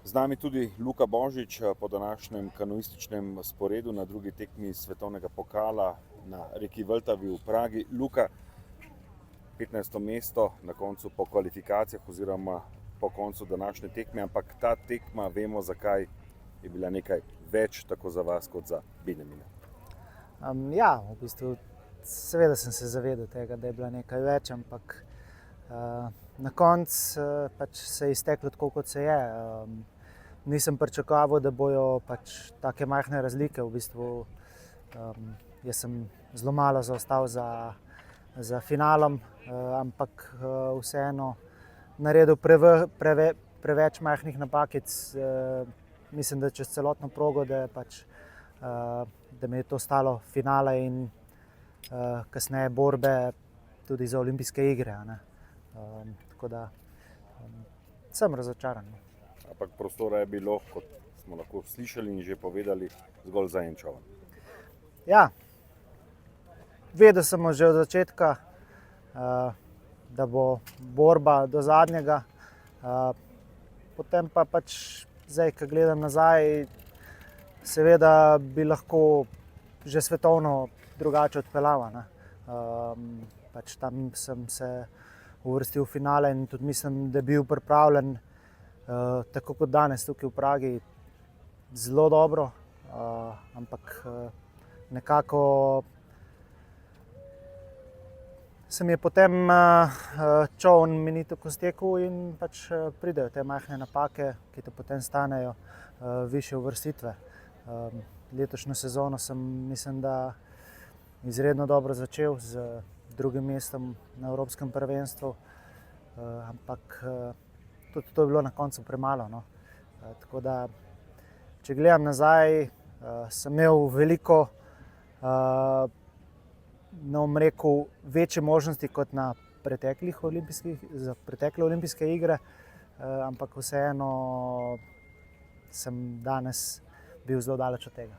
Z nami tudi Luka Božič po današnjem kanuističnem sporedu na drugi tekmi svetovnega pokala na reki Vltavi v Pragi. Luka, 15. mesto na koncu po kvalifikacijah oziroma po koncu današnje tekme, ampak ta tekma, vemo zakaj, je bila nekaj več tako za vas kot za Benjamina. V bistvu seveda sem se zavedal tega, da je bila nekaj več, ampak na koncu se je izteklo tako, kot se je. Nisem pričakoval, da bojo take majhne razlike. V bistvu, jaz sem zelo malo zaostal za finalom, ampak vseeno naredil preveč majhnih napakic. Mislim, da čez celotno progo, da mi je to stalo finale in kasneje borbe tudi za olimpijske igre. Tako da sem razočaran. Ampak prostora je bilo, kot smo lahko slišali in že povedali, zgolj za en čoln. Ja, vedel sem že od začetka, da bo borba do zadnjega. Potem pa zdaj, ko gledam nazaj, seveda bi lahko že svetovno drugače odpeljal. Tam sem se uvrstil v finale in tudi mislim, da je bil pripravljen, tako kot danes tukaj v Pragi, zelo dobro, ampak nekako se mi je potem čoln mi ni tako stekel in pridejo te majhne napake, ki te potem stanejo višje uvrstitve. Letošnjo sezono sem, mislim, da izredno dobro začel z drugim mestom na Evropskem prvenstvu, ampak tudi to je bilo na koncu premalo. Tako da, če gledam nazaj, sem imel veliko, večje možnosti kot na pretekle olimpijske igre, ampak vseeno sem danes bil zelo daleč od tega.